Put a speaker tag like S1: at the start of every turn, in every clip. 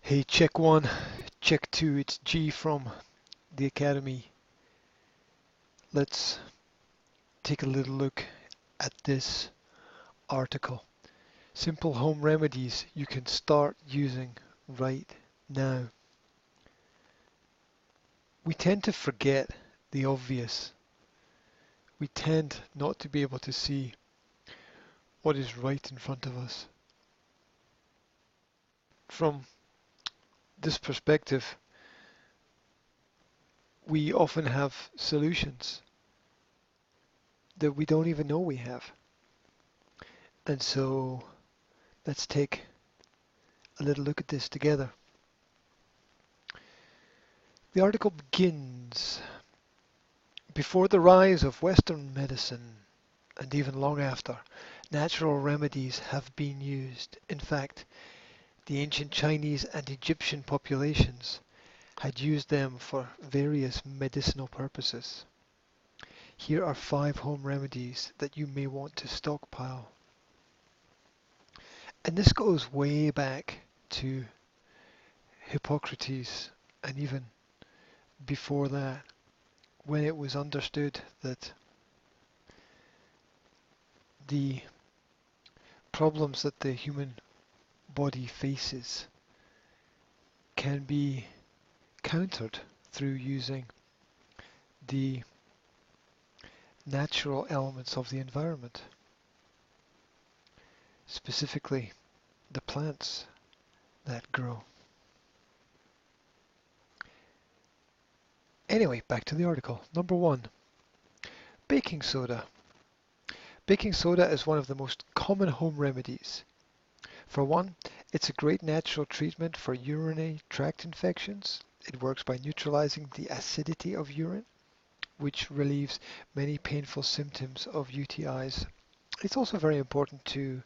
S1: Hey, check one, check two, it's G from the Academy. Let's take a little look at this article. Simple home remedies you can start using right now. We tend to forget the obvious. We tend not to be able to see what is right in front of us. From this perspective, we often have solutions that we don't even know we have. And so let's take a little look at this together. The article begins, before the rise of Western medicine, and even long after, natural remedies have been used. In fact, the ancient Chinese and Egyptian populations had used them for various medicinal purposes. Here are 5 home remedies that you may want to stockpile. And this goes way back to Hippocrates and even before that, when it was understood that the problems that the human body faces can be countered through using the natural elements of the environment, specifically the plants that grow. Anyway, back to the article. Number 1, baking soda. Baking soda is one of the most common home remedies. For one, it's a great natural treatment for urinary tract infections. It works by neutralizing the acidity of urine, which relieves many painful symptoms of UTIs. It's also very important to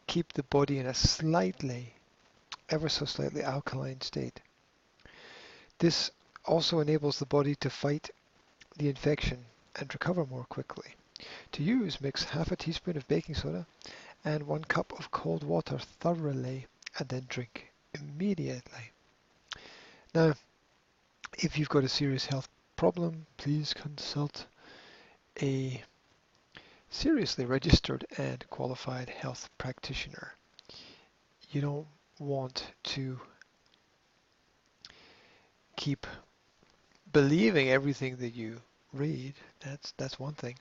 S1: keep the body in a slightly, ever so slightly alkaline state. This also enables the body to fight the infection and recover more quickly. To use, mix half a teaspoon of baking soda and 1 cup of cold water thoroughly and then drink immediately. Now, if you've got a serious health problem, please consult a seriously registered and qualified health practitioner. You don't want to keep believing everything that you read. That's one thing.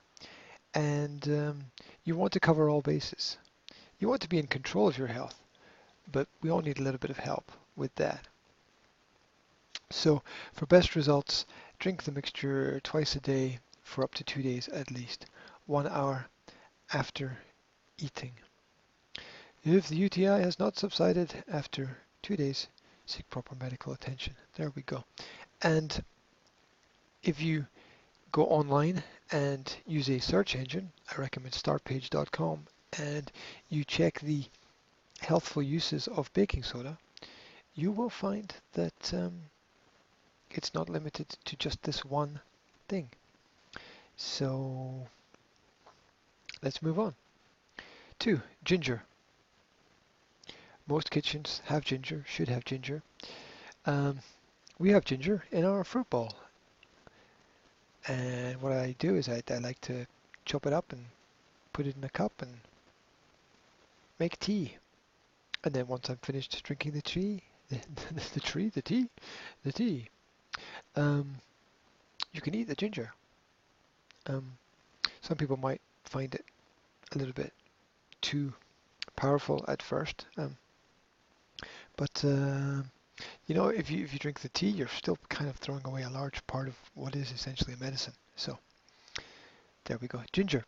S1: And you want to cover all bases. You want to be in control of your health, but we all need a little bit of help with that. So for best results, drink the mixture twice a day for up to 2 days at least, 1 hour after eating. If the UTI has not subsided after 2 days, seek proper medical attention. There we go. And if you go online and use a search engine, I recommend startpage.com, and you check the healthful uses of baking soda, you will find that it's not limited to just this one thing. So let's move on. 2, ginger. Most kitchens have ginger, should have ginger. We have ginger in our fruit bowl. And what I do is I like to chop it up and put it in a cup and make tea. And then once I'm finished drinking the tea, the tea, you can eat the ginger. Some people might find it a little bit too powerful at first, but you know, if you drink the tea, you're still kind of throwing away a large part of what is essentially a medicine. So there we go. Ginger.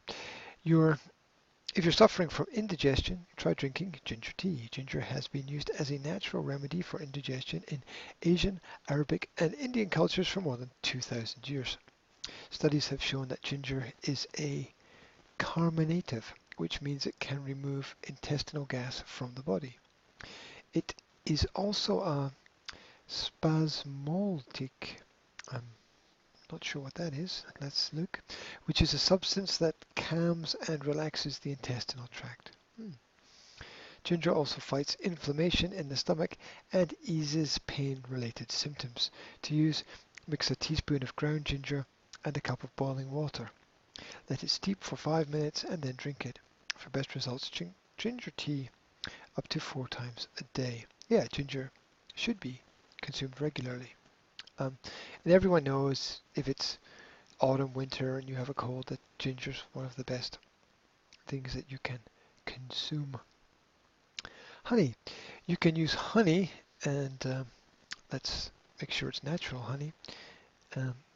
S1: If you're suffering from indigestion, try drinking ginger tea. Ginger has been used as a natural remedy for indigestion in Asian, Arabic, and Indian cultures for more than 2,000 years. Studies have shown that ginger is a carminative, which means it can remove intestinal gas from the body. It is also a spasmodic, I'm not sure what that is, let's look, which is a substance that calms and relaxes the intestinal tract. Ginger also fights inflammation in the stomach and eases pain-related symptoms. To use, mix a teaspoon of ground ginger and a cup of boiling water. Let it steep for 5 minutes and then drink it. For best results, ginger tea up to 4 times a day. Yeah, ginger should be consumed regularly. And everyone knows if it's autumn, winter, and you have a cold, that ginger's one of the best things that you can consume. Honey. You can use honey, and let's make sure it's natural honey,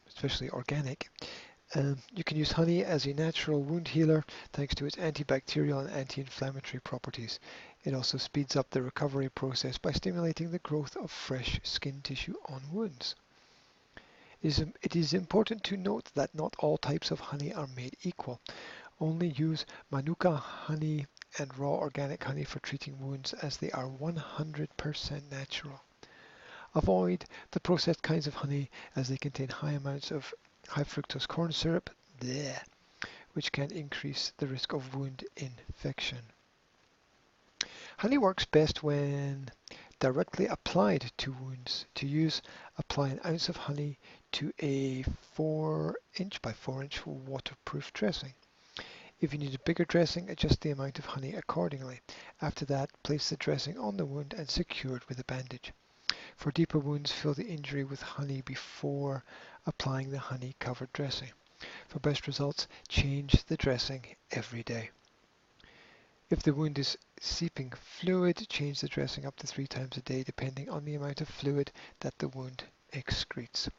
S1: especially organic. You can use honey as a natural wound healer thanks to its antibacterial and anti-inflammatory properties. It also speeds up the recovery process by stimulating the growth of fresh skin tissue on wounds. It is important to note that not all types of honey are made equal. Only use Manuka honey and raw organic honey for treating wounds, as they are 100% natural. Avoid the processed kinds of honey, as they contain high amounts of high fructose corn syrup, bleh, which can increase the risk of wound infection. Honey works best when directly applied to wounds. To use, apply an ounce of honey to a 4" by 4" waterproof dressing. If you need a bigger dressing, adjust the amount of honey accordingly. After that, place the dressing on the wound and secure it with a bandage. For deeper wounds, fill the injury with honey before applying the honey-covered dressing. For best results, change the dressing every day. If the wound is seeping fluid, change the dressing up to 3 times a day, depending on the amount of fluid that the wound excretes.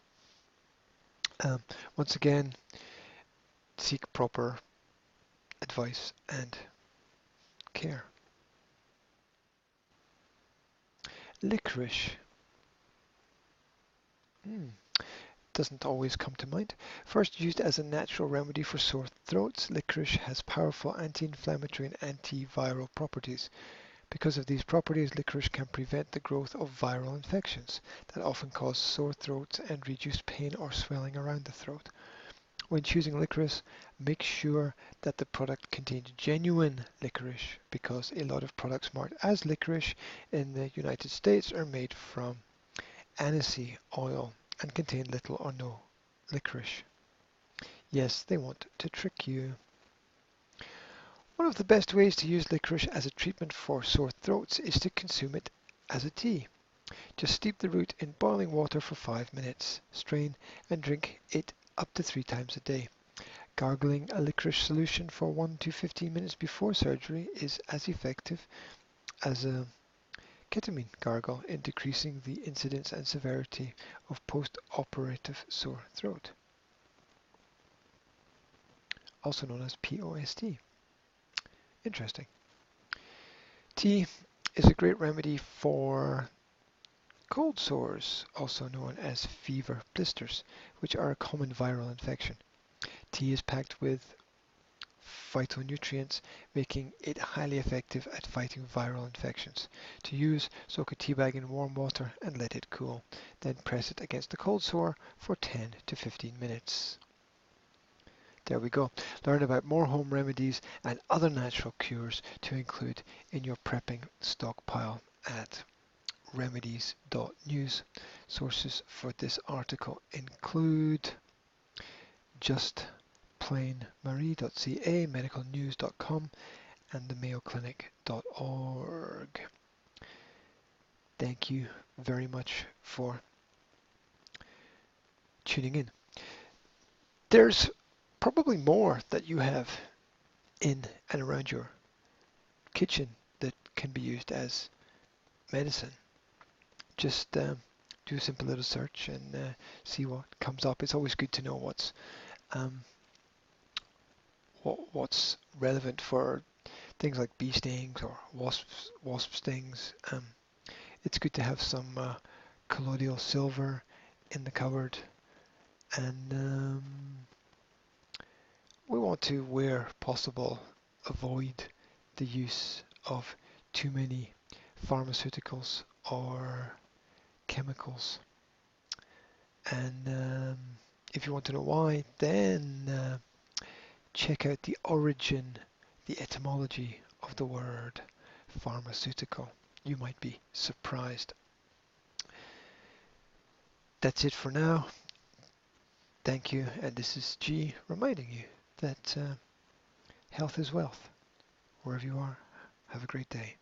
S1: Once again, seek proper advice and care. Licorice. Doesn't always come to mind. First used as a natural remedy for sore throats, licorice has powerful anti-inflammatory and antiviral properties. Because of these properties, licorice can prevent the growth of viral infections that often cause sore throats and reduce pain or swelling around the throat. When choosing licorice, make sure that the product contains genuine licorice, because a lot of products marked as licorice in the United States are made from aniseed oil and contain little or no licorice. Yes, they want to trick you. One of the best ways to use licorice as a treatment for sore throats is to consume it as a tea. Just steep the root in boiling water for 5 minutes, strain, and drink it up to 3 times a day. Gargling a licorice solution for 1 to 15 minutes before surgery is as effective as a ketamine gargle in decreasing the incidence and severity of post-operative sore throat, also known as POST. Interesting. Tea is a great remedy for cold sores, also known as fever blisters, which are a common viral infection. Tea is packed with phytonutrients, making it highly effective at fighting viral infections. To use, soak a tea bag in warm water and let it cool. Then press it against the cold sore for 10 to 15 minutes. There we go. Learn about more home remedies and other natural cures to include in your prepping stockpile at remedies.news. Sources for this article include justplainmarie.ca, medicalnews.com, and themayoclinic.org. Thank you very much for tuning in. There's probably more that you have in and around your kitchen that can be used as medicine. Just do a simple little search and see what comes up. It's always good to know what's relevant for things like bee stings or wasp stings. It's good to have some colloidal silver in the cupboard, and we want to, where possible, avoid the use of too many pharmaceuticals or chemicals. And if you want to know why, then check out the origin, the etymology of the word pharmaceutical. You might be surprised. That's it for now. Thank you, and this is G reminding you that health is wealth. Wherever you are, have a great day.